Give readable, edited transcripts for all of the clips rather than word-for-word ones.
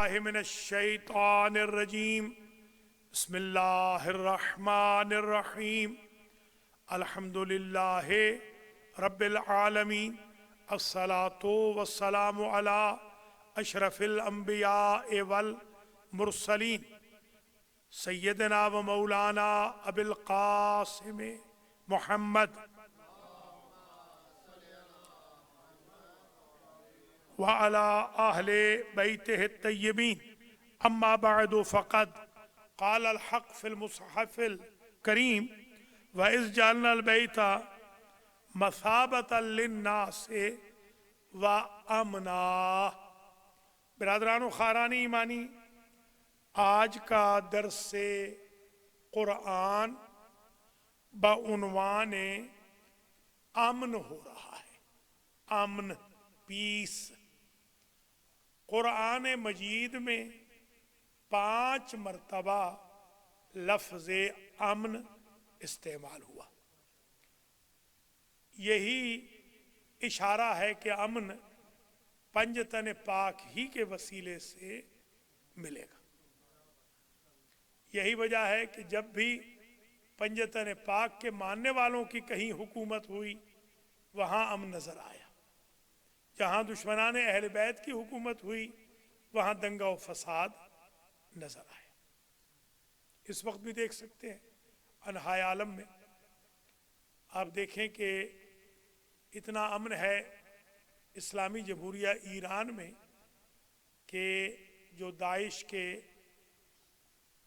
باللہ من الشیطان الرجیم بسم اللہ الرحمن الرحیم الحمد للہ رب العالمین الصلاۃ والسلام علی اشرف الانبیاء والمرسلین سیدنا و مولانا ابی القاسم محمد وعلى أهل بيته الطيبين أما بعد فقد قال الحق في المصحف الكريم وإذ جعلنا البيت مثابة للناس وأمنا. برادران و خاران ایمانی، آج کا درس قرآن بعنوان امن ہو رہا ہے. امن، پیس. قرآن مجید میں 5 مرتبہ لفظ امن استعمال ہوا. یہی اشارہ ہے کہ امن پنجتن پاک ہی کے وسیلے سے ملے گا. یہی وجہ ہے کہ جب بھی پنجتن پاک کے ماننے والوں کی کہیں حکومت ہوئی وہاں امن نظر آیا. جہاں دشمنان اہل بیت کی حکومت ہوئی وہاں دنگا و فساد نظر آیا. اس وقت بھی دیکھ سکتے ہیں انحائے عالم میں. آپ دیکھیں کہ اتنا امن ہے اسلامی جمہوریہ ایران میں کہ جو داعش کے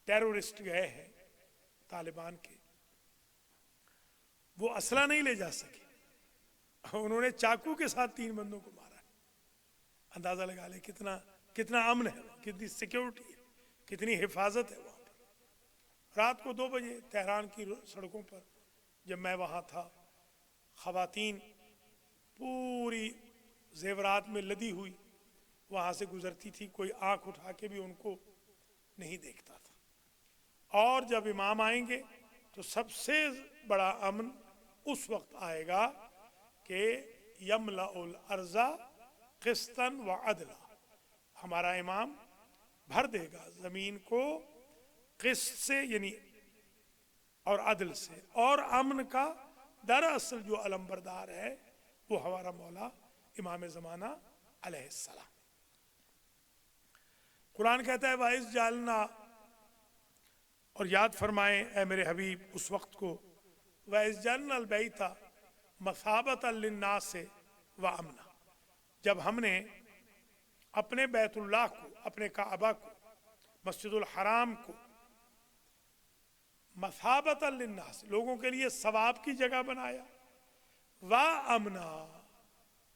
ٹیرورسٹ گئے ہیں طالبان کے، وہ اسلحہ نہیں لے جا سکے. انہوں نے چاقو کے ساتھ 3 بندوں کو مارا. اندازہ لگا لیں کتنا امن ہے، کتنی سیکیورٹی ہے، کتنی حفاظت ہے وہاں پر. رات کو 2 بجے تہران کی سڑکوں پر جب میں وہاں تھا، خواتین پوری زیورات میں لدی ہوئی وہاں سے گزرتی تھی. کوئی آنکھ اٹھا کے بھی ان کو نہیں دیکھتا تھا. اور جب امام آئیں گے تو سب سے بڑا امن اس وقت آئے گا کہ یملأ الارض قسطا وعدلا. ہمارا امام بھر دے گا زمین کو قسط سے یعنی اور عدل سے. اور امن کا دراصل جو علمبردار ہے وہ ہمارا مولا امام زمانہ علیہ السلام. قرآن کہتا ہے وَإِذْ جَعَلْنَا، اور یاد فرمائیں اے میرے حبیب اس وقت کو، وَإِذْ جَعَلْنَا الْبَيْتَ مَثَابَةً لِلنَّاسِ وَأَمْنًا، جب ہم نے اپنے بیت اللہ کو، اپنے کعبہ کو، مسجد الحرام کو مثابۃ للناس، لوگوں کے لیے ثواب کی جگہ بنایا، وَأَمْنًا،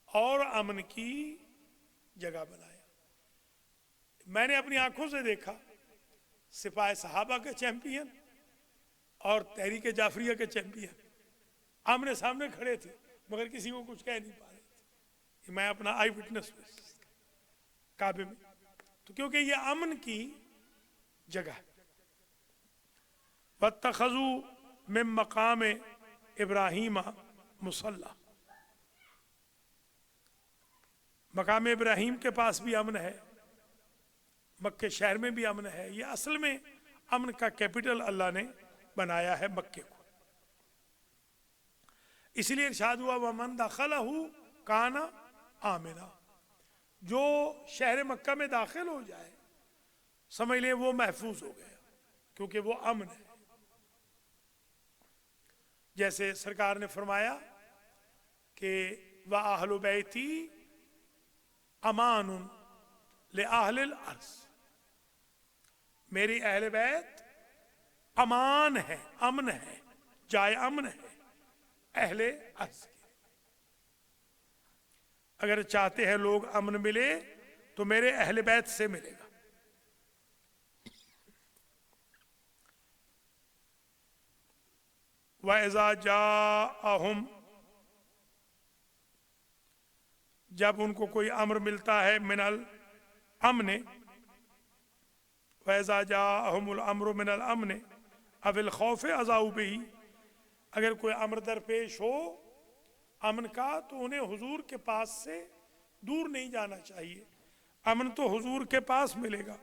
اور امن کی جگہ بنایا. میں نے اپنی آنکھوں سے دیکھا سپاہ صحابہ کے چیمپئن اور تحریک جعفریہ کے چیمپئن آمنے سامنے کھڑے تھے مگر کسی کو کچھ کہہ نہیں پا رہے تھے. میں اپنا آئی وٹنس ہوں کعبے میں. تو کیونکہ یہ امن کی جگہ ہے. وَاتَّخَذُوا مِن مَقَامِ ابراہیم مصلی، مقام ابراہیم کے پاس بھی امن ہے، مکہ شہر میں بھی امن ہے. یہ اصل میں امن کا کیپٹل اللہ نے بنایا ہے مکے کو. اس لیے ارشاد ہوا وَمَن دَخَلَهُ كَانَ آمِنًا، جو شہر مکہ میں داخل ہو جائے سمجھ لیں وہ محفوظ ہو گیا کیونکہ وہ امن ہے. جیسے سرکار نے فرمایا کہ وَأَهْلُ بَيْتِي امان لِأَهْلِ الْأَرْضِ، میری اہل بیت امان ہے، امن ہے، جائے امن ہے اہل ارض کی. اگر چاہتے ہیں لوگ امن ملے تو میرے اہل بیت سے ملے گا. وَإِذَا جَاءَهُمْ، جب ان کو کوئی امر ملتا ہے، من الامن، وَإِذَا جَاءَهُمُ الْأَمْرُ مِنَ الْأَمْنِ أَوِ الْخَوْفِ أَذَاعُوا بِهِ، اگر کوئی امر درپیش ہو امن کا تو انہیں حضور کے پاس سے دور نہیں جانا چاہیے. امن تو حضور کے پاس ملے گا.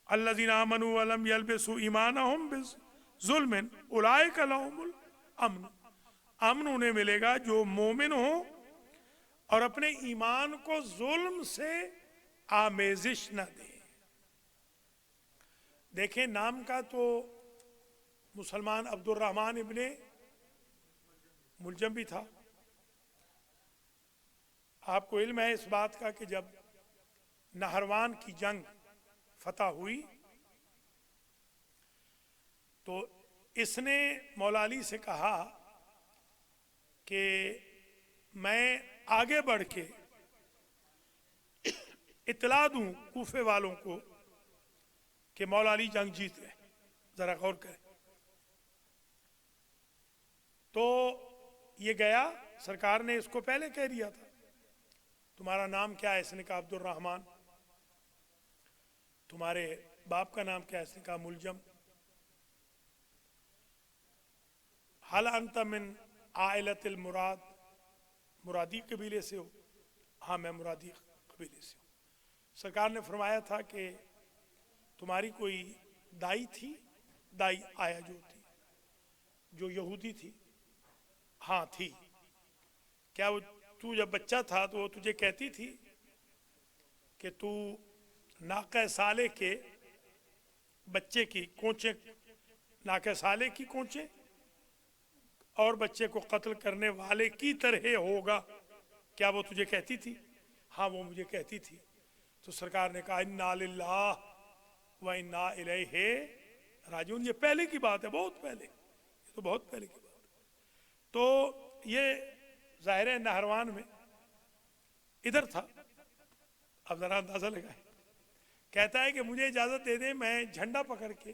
الذین آمنوا ولم یلبسوا ایمانہم بظلم اولئک لہم الامن. امن انہیں ملے گا جو مومن ہوں اور اپنے ایمان کو ظلم سے آمیزش نہ دیں. دیکھیں نام کا تو مسلمان عبد الرحمن ابن ملجم بھی تھا. آپ کو علم ہے اس بات کا کہ جب نہروان کی جنگ فتح ہوئی تو اس نے مولا علی سے کہا کہ میں آگے بڑھ کے اطلاع دوں کوفے والوں کو کہ مولا علی جنگ جیت گئے. ذرا غور کریں. تو یہ گیا, سرکار نے اس کو پہلے کہہ دیا تھا تمہارا نام کیا ہے؟ اس نے کہا عبد الرحمن. تمہارے باپ کا نام کیا ہے؟ اس نے کہا ملجم. حل انت من عائلۃ المراد, مرادی قبیلے سے ہو؟ ہاں میں مرادی قبیلے سے ہوں. سرکار نے فرمایا تھا کہ تمہاری کوئی دائی تھی؟ دائی آیا جو تھی جو یہودی تھی؟ ہاں تھی. کیا وہ تو جب بچہ تھا تو وہ تجھے کہتی تھی کہ تو ناقہ سالے کے بچے کی کونچے, ناقہ سالے کی کونچے اور بچے کو قتل کرنے والے کی طرح ہوگا؟ کیا وہ تجھے کہتی تھی؟ ہاں وہ مجھے کہتی تھی. تو سرکار نے کہا انا للہ و انا الیہ راجعون. یہ پہلے کی بات ہے, بہت پہلے, یہ تو بہت پہلے کی بات ہے. تو یہ ظاہر نہروان میں ادھر تھا. اب ذرا اندازہ لگائیں. کہتا ہے کہ مجھے اجازت دے دیں میں جھنڈا پکڑ کے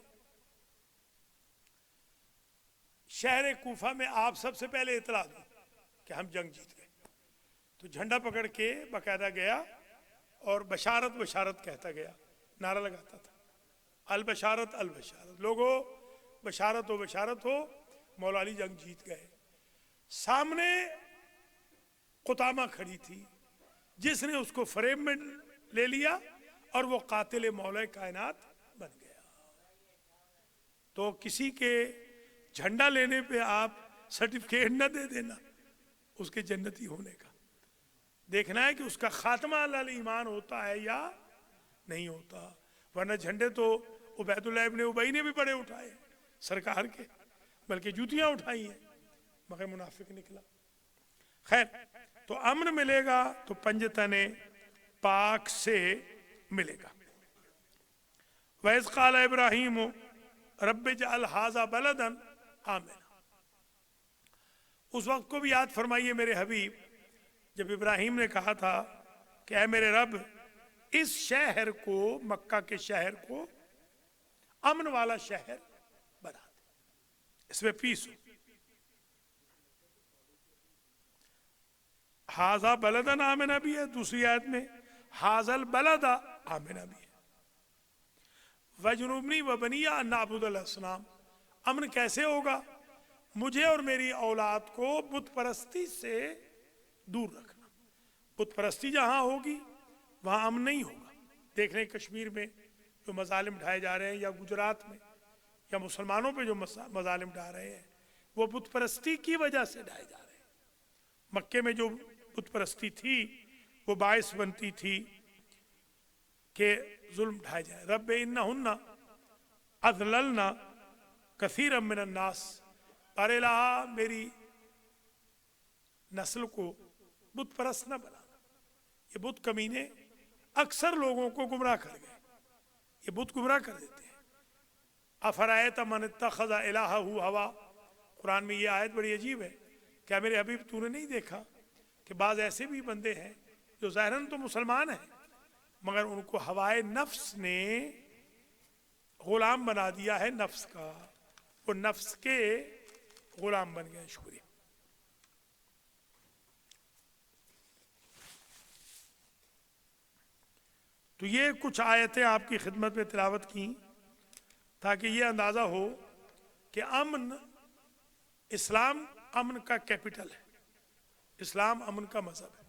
شہر کوفہ میں آپ سب سے پہلے اطلاع دوں کہ ہم جنگ جیت گئے. تو جھنڈا پکڑ کے باقاعدہ گیا اور بشارت بشارت کہتا گیا, نعرہ لگاتا تھا البشارت البشارت. لوگوں بشارت ہو بشارت ہو, مولا علی جنگ جیت گئے. سامنے قطامہ کھڑی تھی جس نے اس کو فریب میں لے لیا اور وہ قاتل مولا کائنات بن گیا. تو کسی کے جھنڈا لینے پہ آپ سرٹیفکیٹ نہ دے دینا اس کے جنتی ہونے کا. دیکھنا ہے کہ اس کا خاتمہ علی ایمان ہوتا ہے یا نہیں ہوتا. ورنہ جھنڈے تو عبید اللہ ابن ابی نے بھی بڑے اٹھائے سرکار کے, بلکہ جوتیاں اٹھائی ہیں, مگر منافق نکلا. خیر, تو امن ملے گا تو پنجتن پاک سے ملے گا. وَإِذْ قَالَ إِبْرَاهِيمُ رَبِّ اجْعَلْ هَٰذَا بَلَدًا آمِنًا. اس وقت کو بھی یاد فرمائیے میرے حبیب جب ابراہیم نے کہا تھا کہ اے میرے رب اس شہر کو, مکہ کے شہر کو امن والا شہر بنا دے, اس میں پیس ہو. ہاذا بلدن آمنہ بھی ہے, دوسری آیت میں ہاذا البلد آمنہ بھی ہے. وجنوبنی وبنی ان نعبد الاصنام. امن کیسے ہوگا؟ مجھے اور میری اولاد کو بت پرستی سے دور رکھنا. بت پرستی جہاں ہوگی وہاں امن نہیں ہوگا. دیکھ رہے ہیں کشمیر میں جو مظالم ڈھائے جا رہے ہیں, یا گجرات میں, یا مسلمانوں پہ جو مظالم ڈھا رہے ہیں, وہ بت پرستی کی وجہ سے ڈھائے جا رہے ہیں. مکے میں جو بت پرستی تھی وہ باعث بنتی تھی کہ ظلم ڈھائے جائے. رب انہن اضللن کثیرا من الناس. پر الہ میری نسل کو بت پرست نہ بنانا. یہ بت کمینے اکثر لوگوں کو گمراہ کر گئے, یہ بت گمراہ کر دیتے ہیں. افرأیت من اتخذ الہہ ہوا. قرآن میں یہ آیت بڑی عجیب ہے. کیا میرے حبیب تو نے نہیں دیکھا کہ بعض ایسے بھی بندے ہیں جو ظاہراً تو مسلمان ہیں مگر ان کو ہوائے نفس نے غلام بنا دیا ہے, نفس کا, وہ نفس کے غلام بن گئے. شکریہ. تو یہ کچھ آیتیں آپ کی خدمت میں تلاوت کی تاکہ یہ اندازہ ہو کہ امن, اسلام امن کا کیپٹل ہے. اسلام امن کا مذہب ہے.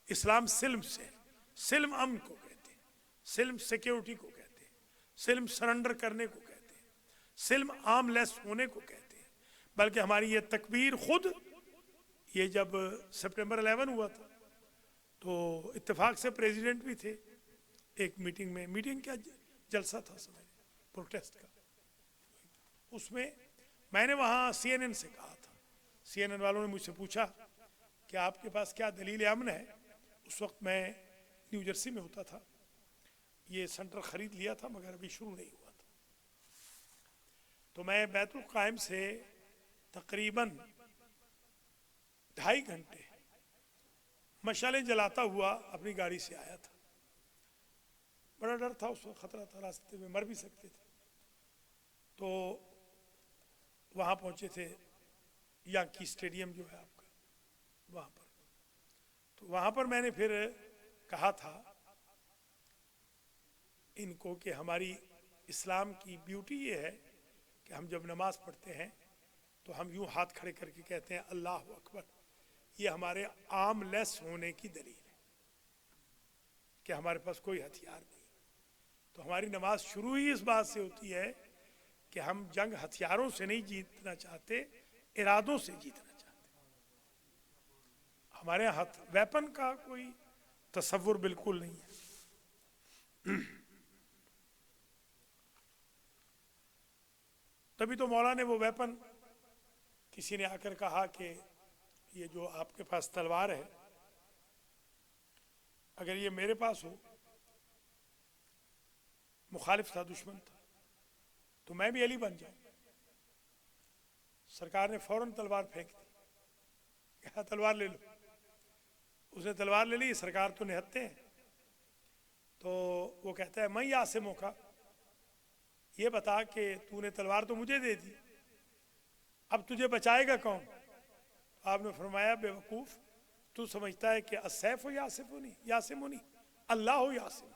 اسلام سلم سے ہے. سلم امن کو کہتے ہیں, سلم سیکیورٹی کو کہتے ہیں, سلم سرنڈر کرنے کو کہتے ہیں, سلم آرم لیس ہونے کو کہتے ہیں. بلکہ ہماری یہ تکبیر خود, یہ جب سپٹمبر 11 ہوا تھا تو اتفاق سے پریزیڈنٹ بھی تھے ایک میٹنگ میں, میٹنگ کیا جلسہ تھا سمجھ پروٹیسٹ کا, اس میں نے وہاں CNN سے کہا تھا, CNN والوں نے مجھ سے پوچھا کہ آپ کے پاس کیا دلیل امن ہے. اس وقت میں نیو جرسی میں ہوتا تھا, یہ سینٹر خرید لیا تھا مگر ابھی شروع نہیں ہوا تھا. تو میں بیت القائم سے تقریباً 2.5 گھنٹے مشعلیں جلاتا ہوا اپنی گاڑی سے آیا تھا. بڑا ڈر تھا اس وقت, خطرہ تھا, راستے میں مر بھی سکتے تھے. تو وہاں پہنچے تھے یانکی اسٹیڈیم جو ہے آپ کا, وہاں پر. تو وہاں پر میں نے پھر کہا تھا ان کو کہ ہماری اسلام کی بیوٹی یہ ہے کہ ہم جب نماز پڑھتے ہیں تو ہم یوں ہاتھ کھڑے کر کے کہتے ہیں اللہ اکبر. یہ ہمارے آرم لیس ہونے کی دلیل ہے کہ ہمارے پاس کوئی ہتھیار نہیں. تو ہماری نماز شروع ہی اس بات سے ہوتی ہے کہ ہم جنگ ہتھیاروں سے نہیں جیتنا چاہتے, ارادوں سے جیتنا چاہتے. ہمارے ہاتھ ویپن کا کوئی تصور بالکل نہیں ہے. تبھی تو مولا نے وہ ویپن, کسی نے آ کر کہا کہ یہ جو آپ کے پاس تلوار ہے اگر یہ میرے پاس ہو, مخالف تھا, دشمن تھا, تو میں بھی علی بن جاؤں. سرکار نے فوراً تلوار پھینک دی, کہا تلوار لے لو. اس نے تلوار لے لی. سرکار تو نہتے ہیں, تو وہ کہتا ہے میں عاصموں کا, یہ بتا کہ تو نے تلوار تو مجھے دے دی, اب تجھے بچائے گا کون؟ آپ نے فرمایا بے وقوف, تو سمجھتا ہے کہ السیف یاسمونی, اللہ ہو یاسمونی.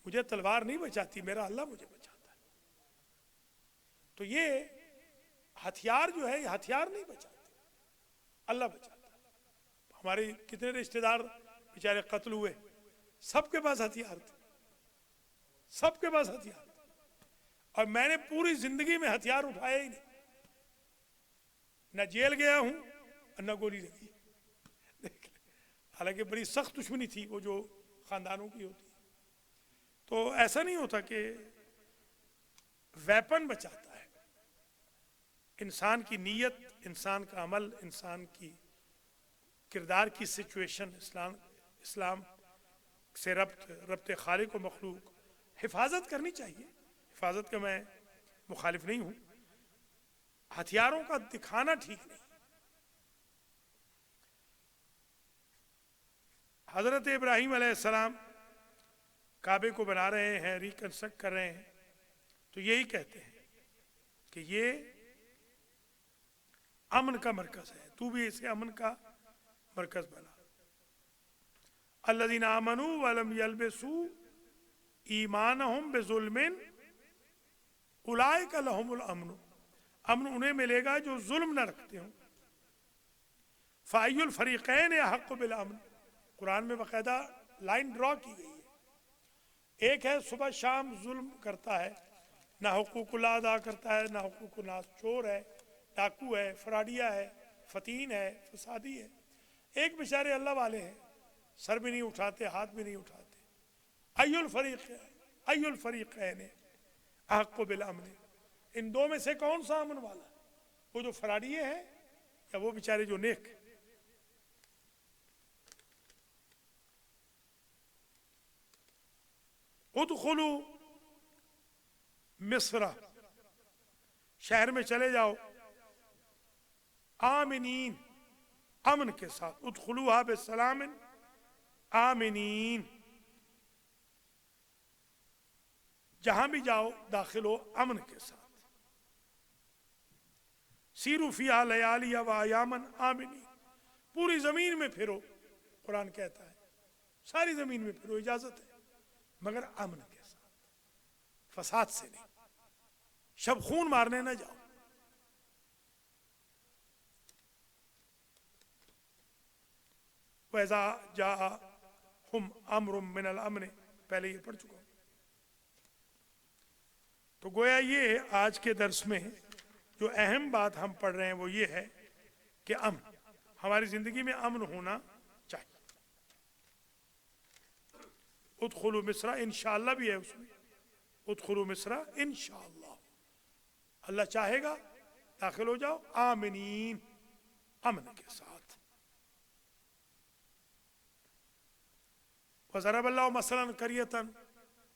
مجھے تلوار نہیں بچاتی, میرا اللہ مجھے بچاتا ہے. تو یہ ہتھیار جو ہے, یہ ہتھیار نہیں بچاتے, اللہ بچاتا ہے. ہمارے کتنے رشتہ دار بیچارے قتل ہوئے, سب کے پاس ہتھیار تھے, سب کے پاس ہتھیار تھے. اور میں نے پوری زندگی میں ہتھیار اٹھایا ہی نہیں, نہ جیل گیا ہوں اور نہ گولی لگی. حالانکہ بڑی سخت دشمنی تھی وہ جو خاندانوں کی ہوتی. تو ایسا نہیں ہوتا کہ ویپن بچاتا ہے. انسان کی نیت, انسان کا عمل, انسان کی کردار کی سچویشن, اسلام سے ربط خالق و مخلوق حفاظت کرنی چاہیے. حفاظت کا میں مخالف نہیں ہوں, ہتھیاروں کا دکھانا ٹھیک نہیں. حضرت ابراہیم علیہ السلام کعبے کو بنا رہے ہیں, ریکنسٹرکٹ کر رہے ہیں, تو یہی کہتے ہیں کہ یہ امن کا مرکز ہے, تو بھی اسے امن کا مرکز بنا. الذین آمنوا ولم یلبسوا ایمانہم بظلم اولئک لہم الامن, امن انہیں ملے گا جو ظلم نہ رکھتے ہوں. فأی الفریقین احق بالامن, قرآن میں باقاعدہ لائن ڈرا کی گئی ہے. ایک ہے صبح شام ظلم کرتا ہے, نہ حقوق اللہ ادا کرتا ہے, نہ حقوق الناس, چور ہے, ڈاکو ہے, فراڈیا ہے, فتین ہے, فسادی ہے. ایک بیچارے اللہ والے ہیں, سر بھی نہیں اٹھاتے, ہاتھ بھی نہیں اٹھاتے. ای الفریقین احق بالامن, ان دو میں سے کون سا امن والا ہے, وہ جو فراڈیے ہیں یا وہ بیچارے جو نیک؟ ادخلوا مصر, شہر میں چلے جاؤ آمنین, امن کے ساتھ. ادخلوها بسلام آمنین, جہاں بھی جاؤ داخل ہو امن کے ساتھ. سیروا فیہا لیالی و ایاما آمنین, پوری زمین میں پھرو, قرآن کہتا ہے ساری زمین میں پھرو, اجازت ہے, مگر امن کے ساتھ, فساد سے نہیں. شب خون مارنے نہ جاؤ. وَإِذَا جَاءَهُمْ أَمْرٌ مِّنَ الْأَمْنِ، پہلے یہ پڑھ چکا ہوں۔ تو گویا یہ آج کے درس میں جو اہم بات ہم پڑھ رہے ہیں وہ یہ ہے کہ امن، ہماری زندگی میں امن ہونا چاہیے۔ ادخلوا مصر، انشاءاللہ بھی ہے اس میں، ادخلوا مصر انشاءاللہ، اللہ چاہے گا داخل ہو جاؤ آمنین، امن کے ساتھ۔ وضرب اللہ مثلا قریۃ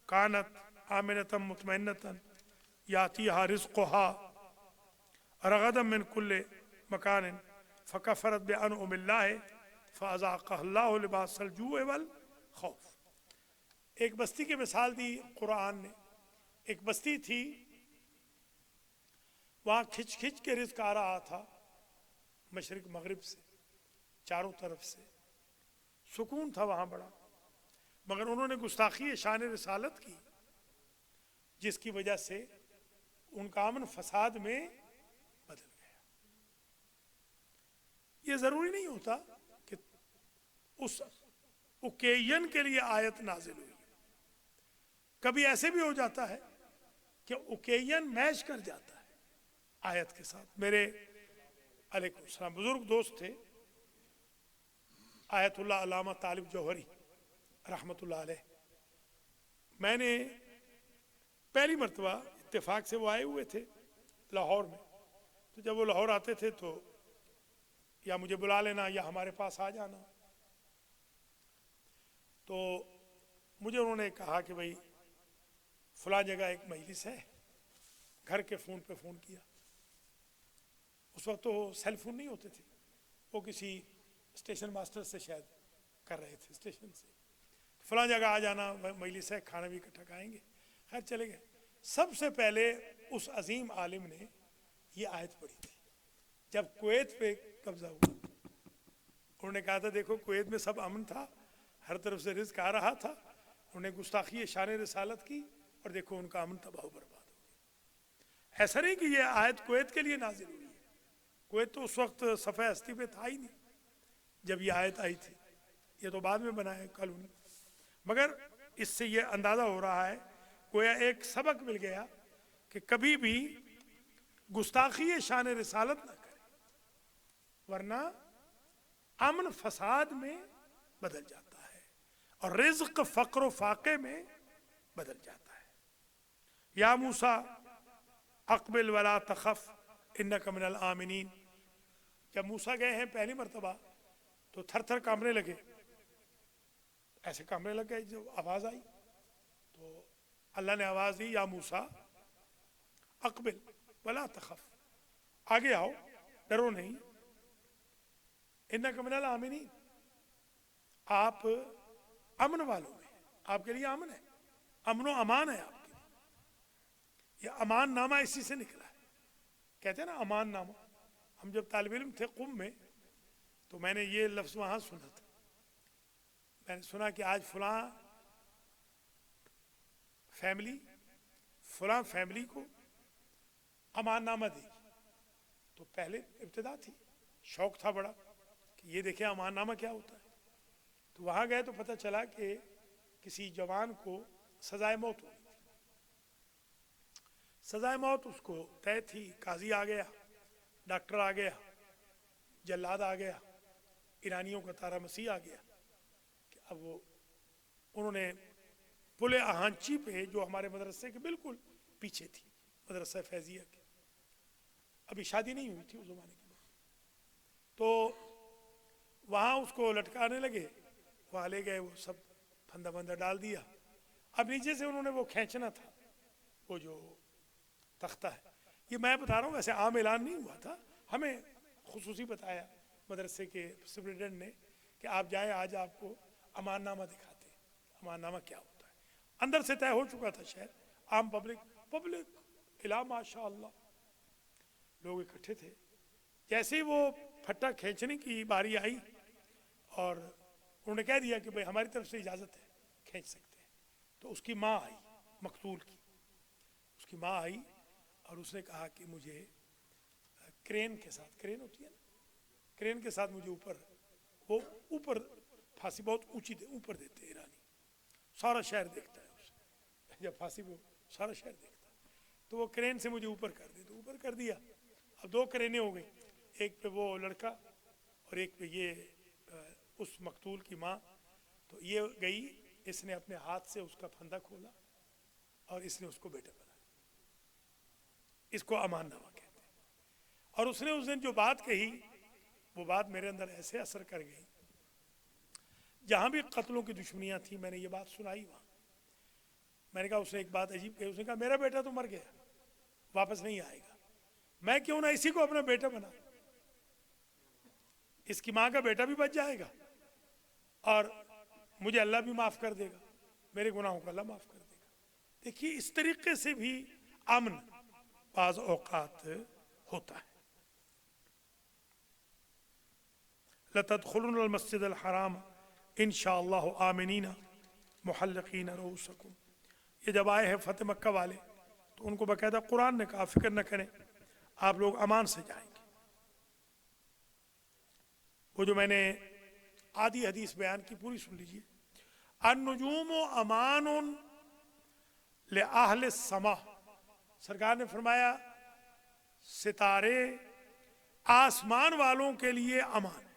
کانت آمنۃ مطمئنۃ یاتیہا رزقہا رغدا من کل مکان فکفرت بانعم اللہ فاذاقہا اللہ لباس الجوع والخوف۔ ایک بستی کی مثال دی قرآن نے، ایک بستی تھی، وہاں کھچ کھچ کے رزق آ رہا تھا مشرق مغرب سے، چاروں طرف سے سکون تھا وہاں بڑا، مگر انہوں نے گستاخی شان رسالت کی، جس کی وجہ سے ان کا امن فساد میں بدل گیا۔ یہ ضروری نہیں ہوتا کہ اس اوکیزن کے لیے آیت نازل ہوئی، کبھی ایسے بھی ہو جاتا ہے کہ اوکیزن میچ کر جاتا ہے آیت کے ساتھ۔ میرے علیکم السلام بزرگ دوست تھے آیت اللہ علامہ طالب جوہری رحمۃ اللہ علیہ، میں نے پہلی مرتبہ اتفاق سے وہ آئے ہوئے تھے لاہور میں، تو جب وہ لاہور آتے تھے تو یا مجھے بلا لینا یا ہمارے پاس آ جانا، تو مجھے انہوں نے کہا کہ بھائی فلاں جگہ ایک مجلس ہے، گھر کے فون پہ فون کیا، اس وقت تو سیل فون نہیں ہوتے تھے، وہ کسی اسٹیشن ماسٹر سے شاید کر رہے تھے اسٹیشن سے، فلاں جگہ آ جانا مجلس ہے، کھانا بھی اکٹھا کھائیں گے، خیر چلے گئے۔ سب سے پہلے اس عظیم عالم نے یہ آیت پڑھی تھی جب کویت پہ قبضہ ہوا، انہوں نے کہا تھا دیکھو کویت میں سب امن تھا، ہر طرف سے رزق آ رہا تھا، انہوں نے گستاخی شان رسالت کی اور دیکھو ان کا امن تباہ و برباد ہو گیا۔ ایسا نہیں کہ یہ آیت کویت کے لیے نازل ہوئی ہے، کویت تو اس وقت صفحہ ہستی پہ تھا ہی نہیں جب یہ آیت آئی تھی، یہ تو بعد میں بنا ہے کالونی، مگر اس سے یہ اندازہ ہو رہا ہے گویا ایک سبق مل گیا کہ کبھی بھی گستاخی شان رسالت نہ کرے، ورنہ امن فساد میں بدل جاتا ہے اور رزق فقر و فاقے میں بدل جاتا ہے۔ یا موسیٰ اقبل ولا تخف انک من الآمنین، جب موسیٰ گئے ہیں پہلی مرتبہ تو تھر تھر کانپنے لگے، ایسے کانپنے لگ گئے، جو آواز آئی تو اللہ نے آواز دی یا موسیٰ اقبل ولا تخف، آگے آؤ ڈرو نہیں، انک من الآمنین، آپ امن والوں میں، آپ کے لیے امن ہے، امن و امان ہے آپ کے لیے، یہ امان نامہ اسی سے نکلا ہے، کہتے ہیں نا امان نامہ۔ ہم جب طالب علم تھے قم میں تو میں نے یہ لفظ وہاں سنا تھا، میں نے سنا کہ آج فلاں فیملی کو امان نامہ دے گی، تو پہلے ابتدا تھی، شوق تھا بڑا کہ یہ دیکھیں امان نامہ کیا ہوتا ہے، تو وہاں گئے تو پتہ چلا کہ کسی جوان کو سزائے موت ہوئی تھی، سزائے موت اس کو طے تھی، قاضی آ گیا، ڈاکٹر آ گیا، جلاد آ گیا، ایرانیوں کا تارا مسیح آ گیا، کہ اب وہ انہوں نے پل آہانچی پہ جو ہمارے مدرسے کے بالکل پیچھے تھی، مدرسہ فیضیہ کے، ابھی شادی نہیں ہوئی تھی اس زمانے کی بات، تو وہاں اس کو لٹکانے لگے، وہاں لے گئے، وہ سب پھندا بندہ ڈال دیا، اب نیچے سے انہوں نے وہ کھینچنا تھا، وہ جو تختہ ہے، یہ میں بتا رہا ہوں ویسے عام اعلان نہیں ہوا تھا، ہمیں خصوصی بتایا مدرسے کے سپرنٹینڈنٹ نے کہ آپ جائیں، آج آپ کو امان نامہ دکھاتے ہیں، امان نامہ کیا ہوتا ہے، اندر سے طے ہو چکا تھا شہر، عام پبلک الا ماشاء اللہ لوگ اکٹھے تھے، جیسے ہی وہ پھٹا کھینچنے کی باری آئی اور انہوں نے کہہ دیا کہ بھئی ہماری طرف سے اجازت ہے، کھینچ سکتے ہیں، تو اس کی ماں آئی، مقتول کی اس کی ماں آئی اور اس نے کہا کہ مجھے کرین کے ساتھ، کرین ہوتی ہے نا، کرین کے ساتھ مجھے اوپر پھانسی بہت اونچی اوپر دیتے ایرانی، سارا شہر دیکھتا ہے اسے، جب پھانسی وہ سارا شہر دیکھتا ہے، تو وہ کرین سے مجھے اوپر کر دے، تو اوپر کر دیا. اب 2 کرینیں ہو گئی، ایک پہ وہ لڑکا اور ایک پہ یہ اس مقتول کی ماں. تو یہ گئی، اس نے اپنے ہاتھ سے اس کا پھندا کھولا اور اس نے اس کو بیٹا بنایا. اس کو امان نامہ کہتے ہیں. اور اس نے اس دن جو بات کہی، وہ بات میرے اندر ایسے اثر کر گئی. جہاں بھی قتلوں کی دشمنیاں تھیں میں نے یہ بات سنائی وہاں. میں نے کہا، اس نے ایک بات عجیب کہی، اس نے کہا میرا بیٹا تو مر گیا، واپس نہیں آئے گا، میں کیوں نہ اسی کو اپنا بیٹا بنا، اس کی ماں کا بیٹا بھی بچ جائے گا اور مجھے اللہ بھی معاف کر دے گا، میرے گناہوں کو اللہ معاف کر دے گا. دیکھیے اس طریقے سے بھی امن بعض اوقات ہوتا ہے. لَتَدْخُلُنَّ الْمَسْجِدَ الْحَرَامَ انشاءاللہ آمنین محلقین رؤوسکم. یہ جب آئے ہیں فتح مکہ والے تو ان کو باقاعدہ قرآن نے کہا فکر نہ کریں، آپ لوگ امان سے جائیں گے. وہ جو میں نے آدھی حدیث بیان کی پوری سن لیجئے. النجوم امان لأہل السما، سرکار نے فرمایا ستارے آسمان والوں کے لیے امان ہے.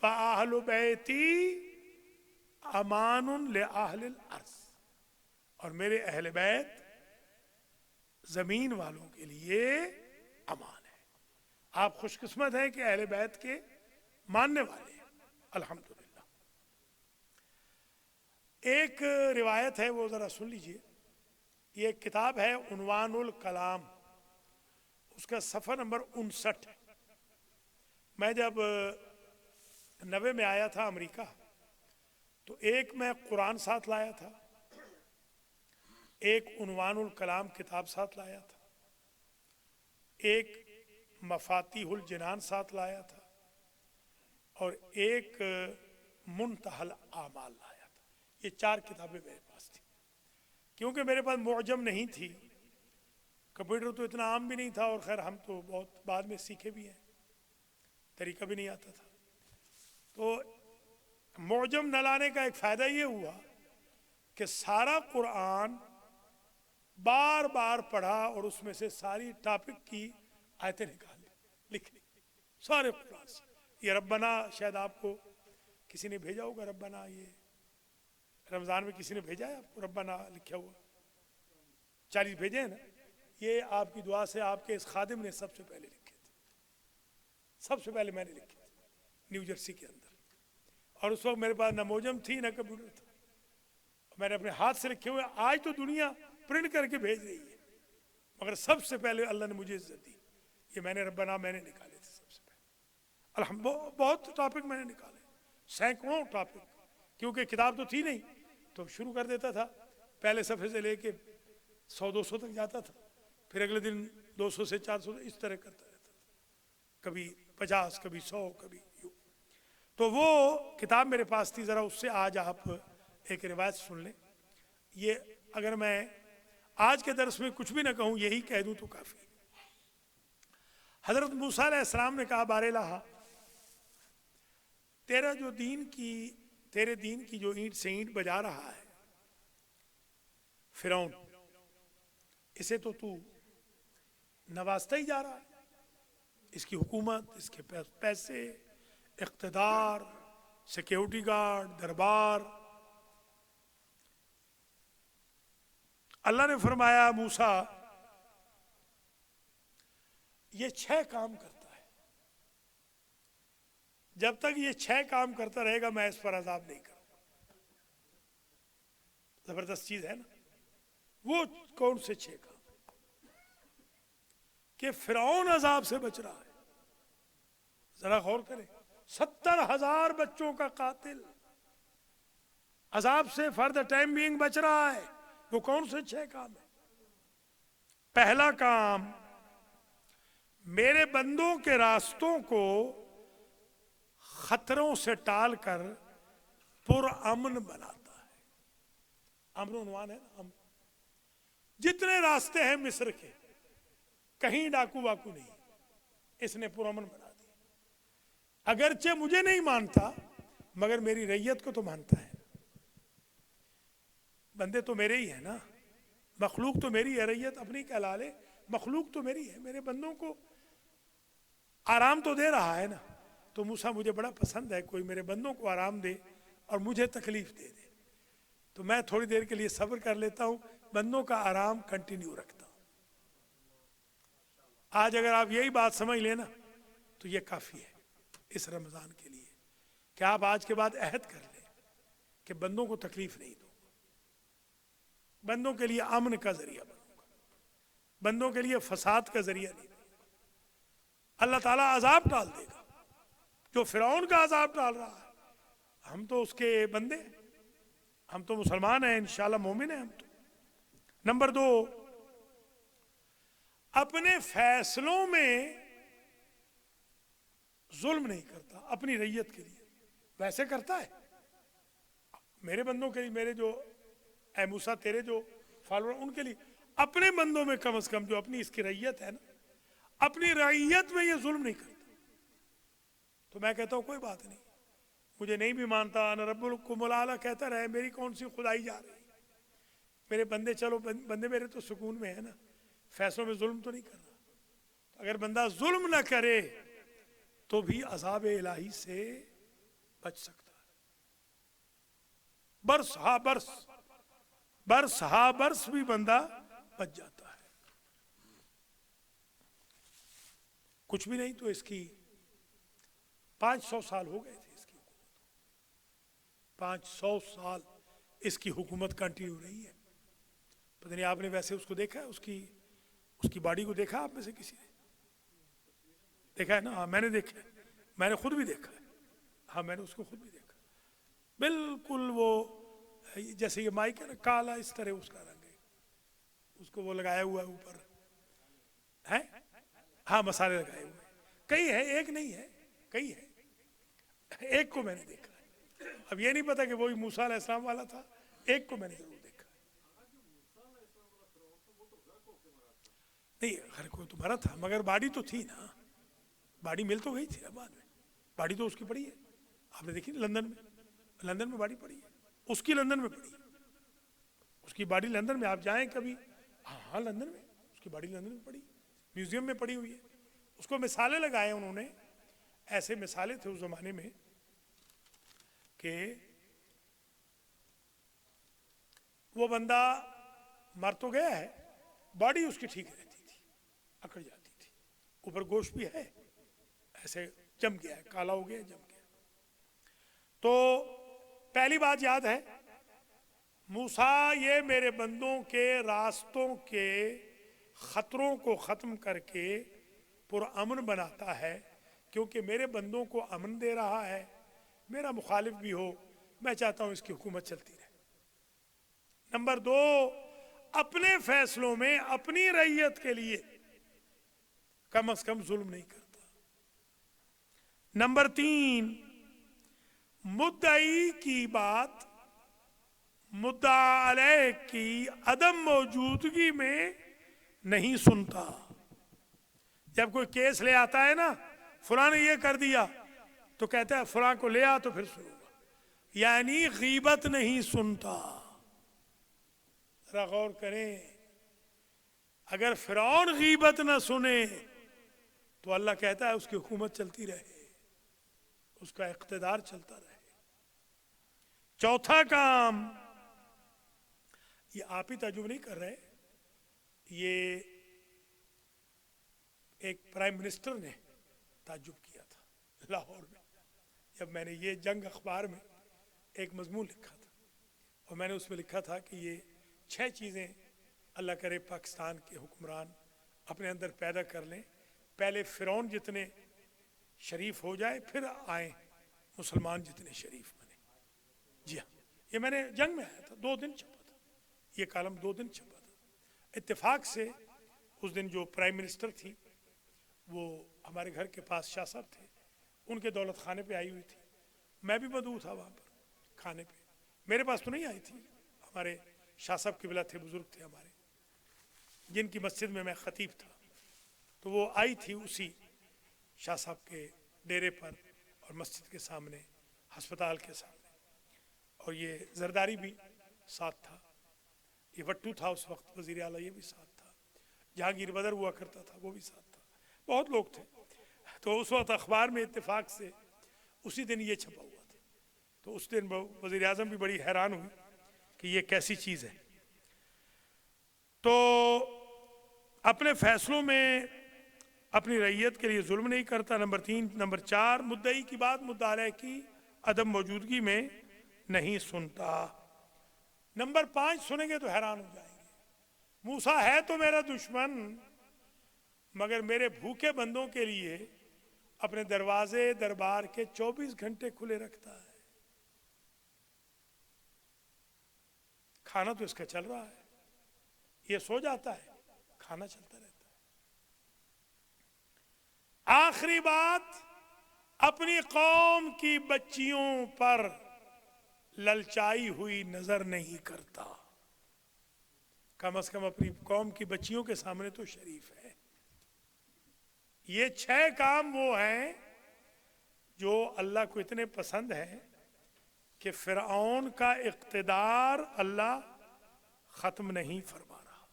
وَأَهْلُ بَيْتِي امان لأہل الارض، اور میرے اہل بیت زمین والوں کے لیے امان ہے. آپ خوش قسمت ہیں کہ اہل بیت کے ماننے والے ہیں، الحمدللہ. ایک روایت ہے، وہ ذرا سن لیجئے. یہ ایک کتاب ہے عنوان الکلام، اس کا صفحہ نمبر 59 ہے. میں جب 90 میں آیا تھا امریکہ تو ایک میں قرآن ساتھ لایا تھا، ایک عنوان الکلام کتاب ساتھ لایا تھا، ایک مفاتیح الجنان ساتھ لایا تھا، اور ایک منتہی الاعمال لایا تھا. یہ 4 کتابیں میرے پاس تھیں. کیونکہ میرے پاس معجم نہیں تھی، کمپیوٹر تو اتنا عام بھی نہیں تھا، اور خیر ہم تو بہت بعد میں سیکھے بھی ہیں، طریقہ بھی نہیں آتا تھا. تو معجم نہ لانے کا ایک فائدہ یہ ہوا کہ سارا قرآن بار بار پڑھا اور اس میں سے ساری ٹاپک کی آیتیں نکال لکھ لی سارے قرآن سے. یہ ربنا شاید آپ کو کسی نے بھیجا ہوگا، ربنا یہ رمضان میں کسی نے بھیجا ہے آپ کو ربنا لکھا ہوا، 40 بھیجے ہیں نا. یہ آپ کی دعا سے آپ کے اس خادم نے سب سے پہلے لکھے تھے، سب سے پہلے میں نے لکھے تھے نیو جرسی کے اندر. اور اس وقت میرے پاس نہ موجم تھی نہ کمپیوٹر تھا، میں نے اپنے ہاتھ سے لکھے ہوئے. آج تو دنیا پرنٹ کر کے بھیج رہی ہے، مگر سب سے پہلے اللہ نے مجھے عزت دی. یہ میں نے ربنا میں نے نکالے تھے سب سے پہلے. الحمدللہ بہت ٹاپک میں نے نکالے، سینکڑوں ٹاپک. کیونکہ کتاب تو تھی نہیں تو شروع کر دیتا تھا، پہلے صفحے سے لے کے 100-200 تک جاتا تھا، پھر اگلے دن 200 سے 400 اس طرح کرتا رہتا تھا، کبھی 50 کبھی 100 کبھی یوں. تو وہ کتاب میرے پاس تھی. ذرا اس سے آج آپ ایک روایت سن لیں. یہ اگر میں آج کے درس میں کچھ بھی نہ کہوں، یہی کہہ دوں تو کافی. حضرت موسیٰ علیہ السلام نے کہا بار الہ، تیرے دین کی جو اینٹ سے اینٹ بجا رہا ہے فرعون، اسے تو نوازتا ہی جا رہا ہے. اس کی حکومت، اس کے پیسے، اقتدار، سیکیورٹی گارڈ، دربار. اللہ نے فرمایا موسیٰ یہ 6 کام کرتا ہے، جب تک یہ 6 کام کرتا رہے گا میں اس پر عذاب نہیں کروں. زبردست چیز ہے نا. وہ کون سے 6 کام کہ فرعون عذاب سے بچ رہا ہے. ذرا غور کریں، 70,000 بچوں کا قاتل عذاب سے فار دا ٹائم بینگ بچ رہا ہے. وہ کون سے 6 کام ہیں؟ پہلا کام، میرے بندوں کے راستوں کو خطروں سے ٹال کر پرامن بناتا ہے. امن عنوان ہے نا. جتنے راستے ہیں مصر کے کہیں ڈاکو واکو نہیں، اس نے پرامن بنا دیا. اگرچہ مجھے نہیں مانتا مگر میری رعیت کو تو مانتا ہے. بندے تو میرے ہی ہیں نا, مخلوق تو میری ہے, رعیت اپنی کہلا لے, مخلوق تو میری ہے. میرے بندوں کو آرام تو دے رہا ہے نا. تو موسیٰ مجھے بڑا پسند ہے, کوئی میرے بندوں کو آرام دے اور مجھے تکلیف دے دے تو میں تھوڑی دیر کے لیے صبر کر لیتا ہوں, بندوں کا آرام کنٹینیو رکھتا ہوں. آج اگر آپ یہی بات سمجھ لیں نا تو یہ کافی ہے اس رمضان کے لیے, کہ آپ آج کے بعد عہد کر لیں کہ بندوں کو تکلیف نہیں دوں گا, بندوں کے لیے امن کا ذریعہ بنوں گا, بندوں کے لیے فساد کا ذریعہ نہیں بنوں گا. اللہ تعالیٰ عذاب ڈال دے گا جو فرعون کا عذاب ڈال رہا ہے. ہم تو اس کے بندے ہیں, ہم تو مسلمان ہیں, انشاءاللہ مومن ہیں ہم تو. نمبر 2, اپنے فیصلوں میں ظلم نہیں کرتا اپنی رعیت کے لیے. ویسے کرتا ہے میرے بندوں کے لیے, میرے جو اے موسیٰ تیرے جو فالوور ان کے لیے, اپنے بندوں میں کم از کم جو اپنی اس کی رعیت ہے نا, اپنی رعیت میں یہ ظلم نہیں کرتا. تو میں کہتا ہوں کوئی بات نہیں, مجھے نہیں بھی مانتا, انا ربکم الاعلی کہتا رہے, میری کون سی خدائی جا رہی. میرے بندے, چلو بندے میرے تو سکون میں ہے نا, فیصلوں میں ظلم تو نہیں کر رہا. اگر بندہ ظلم نہ کرے تو بھی عذاب الہی سے بچ سکتا ہے. برس ہا برس, برس ہا برس بھی بندہ بچ جاتا ہے. کچھ بھی نہیں تو اس کی 500 سال ہو گئے تھے اس کی حکومت, 500 سال اس کی حکومت کنٹینیو رہی ہے. پتہ نہیں آپ نے ویسے اس کو دیکھا ہے, اس کی باڈی کو دیکھا آپ میں سے کسی نے دیکھا ہے نا؟ ہاں میں نے دیکھا ہے, میں نے خود بھی دیکھا ہے. ہاں میں نے اس کو خود بھی دیکھا, بالکل وہ جیسے یہ مائک ہے نا کالا, اس طرح اس کا رنگ ہے, اس کو وہ لگایا ہوا ہے اوپر ہے. ہاں مسالے لگائے ہوئے, کئی ہے, ایک نہیں ہے, کئی ہے. ایک کو میں نے دیکھا ہے, اب یہ نہیں پتا کہ وہی موسیٰ علیہ السلام والا تھا, ایک کو میں نے ضرور دیکھا ہے. نہیں ہر کوئی تو مرا تھا مگر باڈی تو تھی نا, باڈی مل تو گئی تھی نا بعد میں, باڈی تو اس کی پڑی ہے. آپ نے دیکھی لندن میں باڈی پڑی ہے, اس کی لندن میں پڑی ہے, اس کی باڈی لندن میں. آپ جائیں کبھی, ہاں لندن میں اس کی باڈی لندن میں پڑی, میوزیم میں پڑی ہوئی ہے. اس کو مثالیں لگائے انہوں نے, ایسے مثالیں تھے اس زمانے میں کہ وہ بندہ مر تو گیا ہے, باڈی اس کی ٹھیک رہتی تھی, اکڑ جاتی تھی, اوپر گوشت بھی ہے, ایسے جم گیا ہے, کالا ہو گیا, جم گیا. تو پہلی بات یاد ہے, موسیٰ یہ میرے بندوں کے راستوں کے خطروں کو ختم کر کے پرامن بناتا ہے, کیونکہ میرے بندوں کو امن دے رہا ہے. میرا مخالف بھی ہو, میں چاہتا ہوں اس کی حکومت چلتی رہے. نمبر 2, اپنے فیصلوں میں اپنی رعیت کے لیے کم از کم ظلم نہیں کرتا. نمبر 3, مدعی کی بات مدعا علیہ کی عدم موجودگی میں نہیں سنتا. جب کوئی کیس لے آتا ہے نا, فلاں نے یہ کر دیا, تو کہتا ہے فلاں کو لے آ تو پھر سنوں گا, یعنی غیبت نہیں سنتا. ذرا غور کریں, اگر فرعون غیبت نہ سنے تو اللہ کہتا ہے اس کی حکومت چلتی رہے, اس کا اقتدار چلتا رہے. چوتھا کام, یہ آپ ہی تعجب نہیں کر رہے, یہ ایک پرائم منسٹر نے تعجب کیا تھا لاہور میں, جب میں نے یہ جنگ اخبار میں ایک مضمون لکھا تھا, اور میں نے اس میں لکھا تھا کہ یہ 6 چیزیں اللہ کرے پاکستان کے حکمران اپنے اندر پیدا کر لیں, پہلے فرعون جتنے شریف ہو جائے, پھر آئیں مسلمان جتنے شریف بنے. جی ہاں, یہ میں نے جنگ میں آیا تھا, 2 دن چھپا تھا یہ کالم, 2 دن چھپا تھا. اتفاق سے اس دن جو پرائم منسٹر تھی وہ ہمارے گھر کے پاس شاہ صاحب تھے, ان کے دولت خانے پہ آئی ہوئی تھی. میں بھی مدعو تھا وہاں پر کھانے پہ, میرے پاس تو نہیں آئی تھی, ہمارے شاہ صاحب قبلہ تھے, بزرگ تھے ہمارے, جن کی مسجد میں خطیب تھا. تو وہ آئی تھی اسی شاہ صاحب کے ڈیرے پر, اور مسجد کے سامنے، ہسپتال کے سامنے. اور یہ زرداری بھی ساتھ تھا، یہ وٹو تھا اس وقت وزیر اعلیٰ، یہ بھی ساتھ تھا. جہانگیر بدر ہوا کرتا تھا، وہ بھی ساتھ تھا. بہت لوگ تھے. تو اس وقت اخبار میں اتفاق سے اسی دن یہ چھپا ہوا تھا. تو اس دن وزیر اعظم بھی بڑی حیران ہوئی کہ یہ کیسی چیز ہے. تو اپنے فیصلوں میں اپنی رعیت کے لیے ظلم نہیں کرتا. نمبر 3. نمبر 4، مدعی کی بات مدعا علیہ کی عدم موجودگی میں نہیں سنتا. نمبر 5 سنیں گے تو حیران ہو جائیں گے. موسیٰ ہے تو میرا دشمن، مگر میرے بھوکے بندوں کے لیے اپنے دروازے دربار کے 24 گھنٹے کھلے رکھتا ہے. کھانا تو اس کا چل رہا ہے، یہ سو جاتا ہے، کھانا چلتا رہتا ہے. آخری بات، اپنی قوم کی بچیوں پر للچائی ہوئی نظر نہیں کرتا. کم از کم اپنی قوم کی بچیوں کے سامنے تو شریف ہے. یہ 6 کام وہ ہیں جو اللہ کو اتنے پسند ہیں کہ فرعون کا اقتدار اللہ ختم نہیں فرما رہا.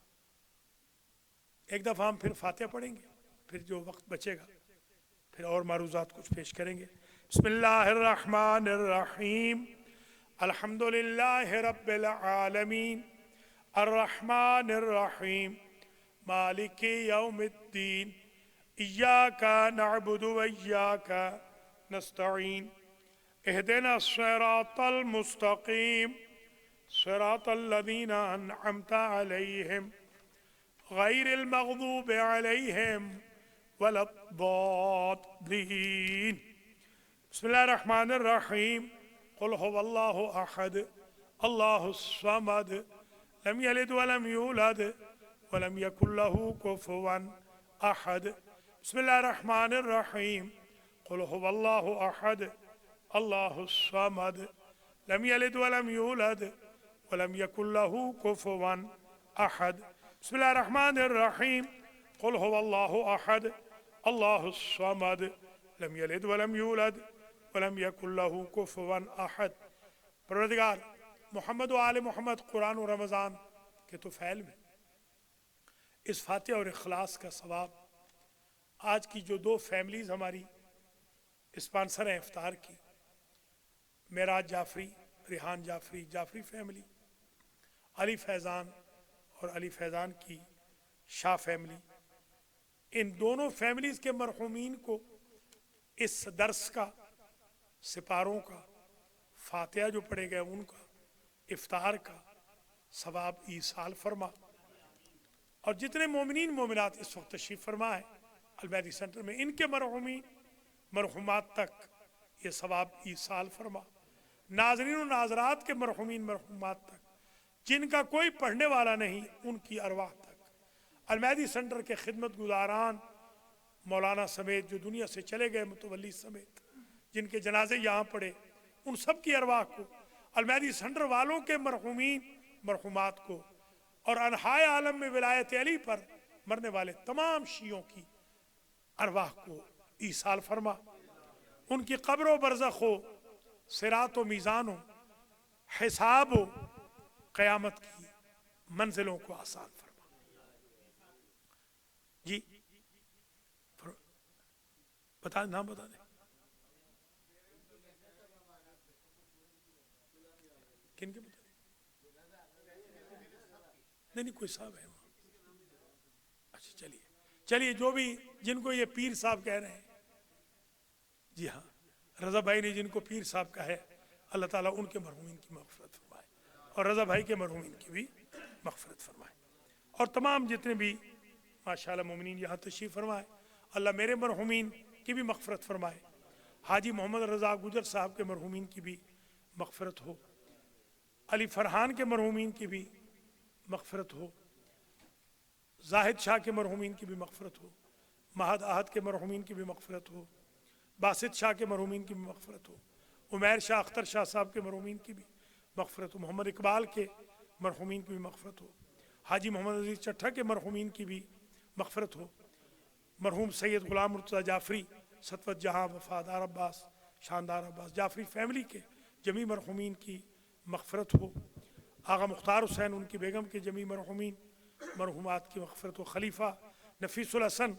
ایک دفعہ ہم پھر فاتحہ پڑھیں گے، پھر جو وقت بچے گا پھر اور معروضات کچھ پیش کریں گے. بسم اللہ الرحمن الرحیم. الحمد للہ رب العالمین الرحمن الرحیم مالک یوم الدین ایاک نعبد و ایاک نستعین اہدنا الصراط المستقیم صراط الذین انعمت علیہم غیر المغضوب علیہم ولا الضالین. بسم اللہ الرحمن الرحیم. قل هو اللہ احد اللہ الصمد لم یلد ولم یولد ولم یکن له کفوا احد. بسم اللہ الرحمن الرحیم. قل هو اللہ احد اللہ الصمد لم یلد ولم یولد ولم یکن له کفوا احد. بسم اللہ الرحمن الرحیم. قل هو اللہ احد اللہ الصمد لم یلد ولم یولد ولم یکن له کفوا احد. پروردگار، محمد و آل محمد قرآن و رمضان کے طفیل میں اس فاتحہ اور اخلاص کا ثواب آج کی جو 2 فیملیز ہماری اسپانسر ہیں افطار کی، معراج جعفری، ریحان جعفری، جعفری فیملی، علی فیضان اور علی فیضان کی شاہ فیملی، ان دونوں فیملیز کے مرحومین کو اس درس کا، سپاروں کا، فاتحہ جو پڑھے گئے ان کا، افطار کا ثواب ایصال فرما. اور جتنے مومنین مومنات اس وقت تشریف فرما ہے المہدی سینٹر میں، ان کے مرحومین مرحومات تک یہ ثواب ایصال فرما. ناظرین و ناظرات کے مرحومین مرحومات تک، جن کا کوئی پڑھنے والا نہیں ان کی ارواح تک، المہدی سینٹر کے خدمت گزاران مولانا سمیت جو دنیا سے چلے گئے، متولی سمیت جن کے جنازے یہاں پڑے، ان سب کی ارواح کو، المہدی سینٹر والوں کے مرحومین مرحومات کو، اور انحائے عالم میں ولایت علی پر مرنے والے تمام شیعوں کی ارواح کو ایصال فرما. ان کی قبر و برزخ و صراط و میزان و حساب و قیامت کی منزلوں کو آسان فرما. جی بتا دیں، نام بتا دیں. کن کے بتا دیں؟ نہیں کوئی صاحب ہے وہاں. اچھا چلیے جو بھی، جن کو یہ پیر صاحب کہہ رہے ہیں، جی ہاں رضا بھائی نے جن کو پیر صاحب کہا ہے، اللہ تعالیٰ ان کے مرحومین کی مغفرت فرمائے اور رضا بھائی کے مرحومین کی بھی مغفرت فرمائے. اور تمام جتنے بھی ماشاءاللہ مومنین یہاں تشریف فرمائے، اللہ میرے مرحومین کی بھی مغفرت فرمائے. حاجی محمد رضا گجر صاحب کے مرحومین کی بھی مغفرت ہو، علی فرحان کے مرحومین کی بھی مغفرت ہو، زاہد شاہ کے مرحومین کی بھی مغفرت ہو، مہد احد کے مرحومین کی بھی مغفرت ہو، باسط شاہ کے مرحومین کی بھی مغفرت ہو، عمیر شاہ اختر شاہ صاحب کے مرحومین کی بھی مغفرت ہو، محمد اقبال کے مرحومین کی بھی مغفرت ہو، حاجی محمد عزیز چٹھا کے مرحومین کی بھی مغفرت ہو، مرحوم سید غلام مرتضیٰ جعفری، سطوت جہاں وفادار عباس شاندار عباس جعفری فیملی کے جمی مرحومین کی مغفرت ہو، آغا مختار حسین ان کی بیگم کے جمی مرحومین مرحومات کی مغفرت ہو، خلیفہ نفیس الحسن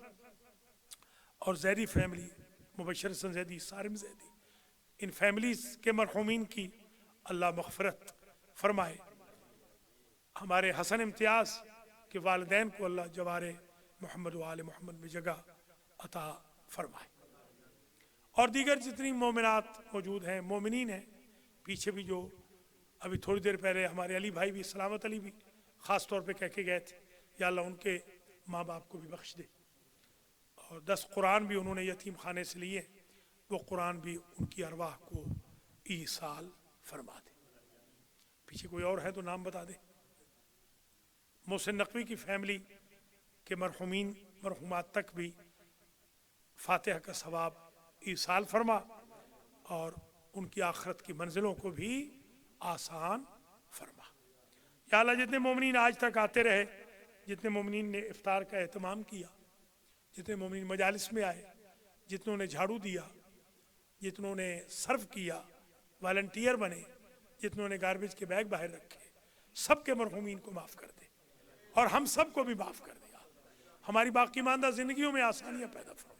اور زیدی فیملی، مبشر حسن زیدی، سارم زیدی، ان فیملیز کے مرحومین کی اللہ مغفرت فرمائے۔ ہمارے حسن امتیاز کے والدین کو اللہ جوار محمد و آل محمد میں جگہ عطا فرمائے، اور دیگر جتنی مومنات موجود ہیں، مومنین ہیں، پیچھے بھی جو ابھی تھوڑی دیر پہلے ہمارے علی بھائی بھی، سلامت علی بھی خاص طور پہ کہہ کے گئے تھے، یا اللہ ان کے ماں باپ کو بھی بخش دے، اور 10 قرآن بھی انہوں نے یتیم خانے سے لیے، وہ قرآن بھی ان کی ارواح کو ایصال فرما دے۔ پیچھے کوئی اور ہے تو نام بتا دے۔ محسن نقوی کی فیملی کے مرحومین مرحومات تک بھی فاتحہ کا ثواب ایصال فرما، اور ان کی آخرت کی منزلوں کو بھی آسان فرما۔ یا اللہ جتنے مومنین آج تک آتے رہے، جتنے مومنین نے افطار کا اہتمام کیا، جتنے مومنین مجالس میں آئے، جتنوں نے جھاڑو دیا، جتنوں نے سرو کیا، والنٹیئر بنے، جتنوں نے گاربیج کے بیگ باہر رکھے، سب کے مرحومین کو معاف کر دے، اور ہم سب کو بھی معاف کر دیا۔ ہماری باقی ماندہ زندگیوں میں آسانیاں پیدا فرما۔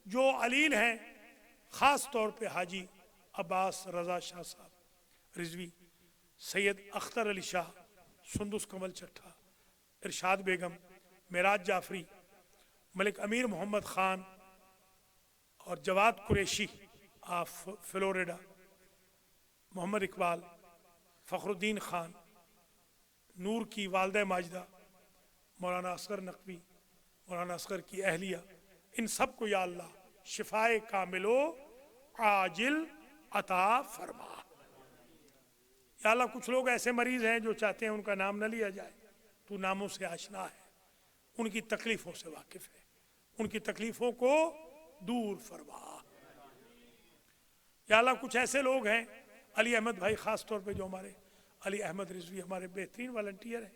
جو علیل ہیں، خاص طور پہ حاجی عباس رضا شاہ صاحب رضوی، سید اختر علی شاہ، سندس کمل چٹھا، ارشاد بیگم، معراج جعفری، ملک امیر محمد خان اور جواد قریشی آف فلوریڈا، محمد اقبال، فخر الدین خان، نور کی والدہ ماجدہ، مولانا اصغر نقوی، مولانا اصغر کی اہلیہ، ان سب کو یا اللہ شفائے کامل و عاجل عطا فرما۔ یا اللہ کچھ لوگ ایسے مریض ہیں جو چاہتے ہیں ان کا نام نہ لیا جائے، تو ناموں سے آشنا ہے، ان کی تکلیفوں سے واقف ہے، ان کی تکلیفوں کو دور فرما۔ یا اللہ کچھ ایسے لوگ ہیں، علی احمد بھائی خاص طور پہ جو ہمارے علی احمد رضوی ہمارے بہترین والنٹیئر ہیں،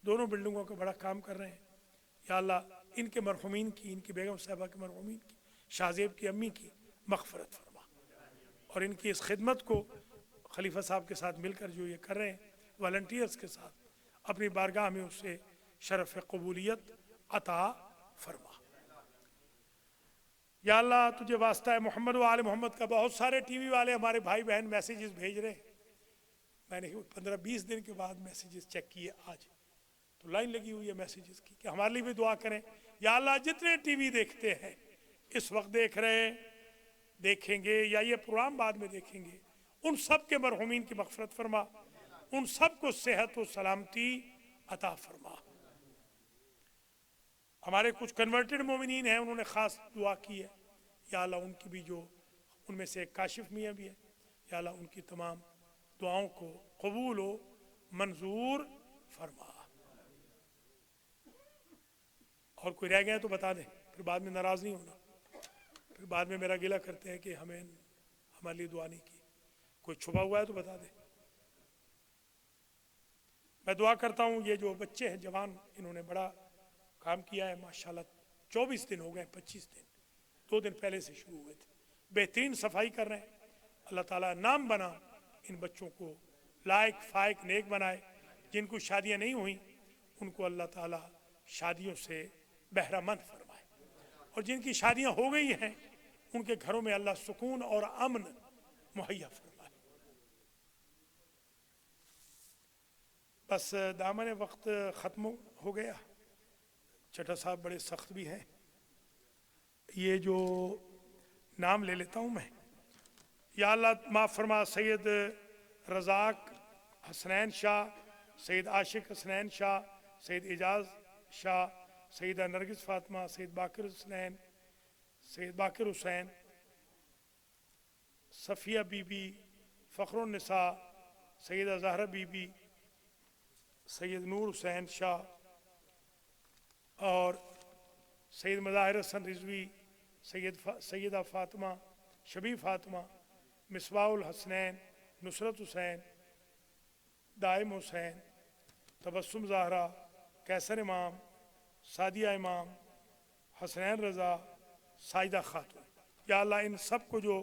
دونوں بلڈنگوں کا بڑا کام کر رہے ہیں، یا اللہ ان کے مرحومین کی، ان کی بیگم صاحبہ کے مرحومین کی، شاہ زیب کی امی کی مغفرت فرما، اور ان کی اس خدمت کو خلیفہ صاحب کے ساتھ مل کر جو یہ کر رہے ہیں والنٹیئرز کے ساتھ، اپنی بارگاہ میں اس سے شرف قبولیت عطا فرما۔ یا اللہ تجھے واسطہ ہے محمد و آل محمد کا، بہت سارے ٹی وی والے ہمارے بھائی بہن میسیجز بھیج رہے ہیں، میں نے 15-20 دن کے بعد میسیجز چیک کیے، آج تو لائن لگی ہوئی ہے میسیجز کی کہ ہمارے لیے بھی دعا کریں۔ یا اللہ جتنے ٹی وی دیکھتے ہیں، اس وقت دیکھ رہے ہیں، دیکھیں گے یا یہ پروگرام بعد میں دیکھیں گے، ان سب کے مرحومین کی مغفرت فرما، ان سب کو صحت و سلامتی عطا فرما۔ ہمارے کچھ کنورٹڈ مومنین ہیں، انہوں نے خاص دعا کی ہے، یا اللہ ان کی بھی، جو ان میں سے ایک کاشف میاں بھی ہے، یا اللہ ان کی تمام دعاؤں کو قبول و منظور فرما۔ اور کوئی رہ گئے تو بتا دیں، پھر بعد میں ناراض نہیں ہونا، پھر بعد میں میرا گلہ کرتے ہیں کہ ہمارے لیے دعا نہیں کی۔ کوئی چھپا ہوا ہے تو بتا دیں۔ میں دعا کرتا ہوں یہ جو بچے ہیں جوان، انہوں نے بڑا کام کیا ہے ماشاءاللہ، 24 دن ہو گئے، 25 دن، 2 دن پہلے سے شروع ہوئے تھے، بہترین صفائی کر رہے ہیں۔ اللہ تعالیٰ نام بنا ان بچوں کو، لائق فائق نیک بنائے۔ جن کو شادیاں نہیں ہوئیں ان کو اللہ تعالیٰ شادیوں سے بہرہ مند فرمائے، اور جن کی شادیاں ہو گئی ہیں ان کے گھروں میں اللہ سکون اور امن مہیا فرمائے۔ بس دامن وقت ختم ہو گیا۔ چٹا صاحب بڑے سخت بھی ہیں، یہ جو نام لے لیتا ہوں میں، یا اللہ معاف فرما سید رزاق حسنین شاہ، سید عاشق حسنین شاہ، سید اعجاز شاہ، سیدہ نرگس فاطمہ، سید باقر حسنین، سید باقر حسین، صفیہ بی بی، فخر النساء، سیدہ زہرہ بی بی، سید نور حسین شاہ، اور سید مظاہر حسن رضوی، سیدہ فاطمہ، شبی فاطمہ، مصباح الحسنین، نصرت حسین، دائم حسین، تبسم زہرہ، کیسر امام، سعدیہ امام، حسنین رضا، ساجدہ خاتون۔ یا اللہ ان سب کو جو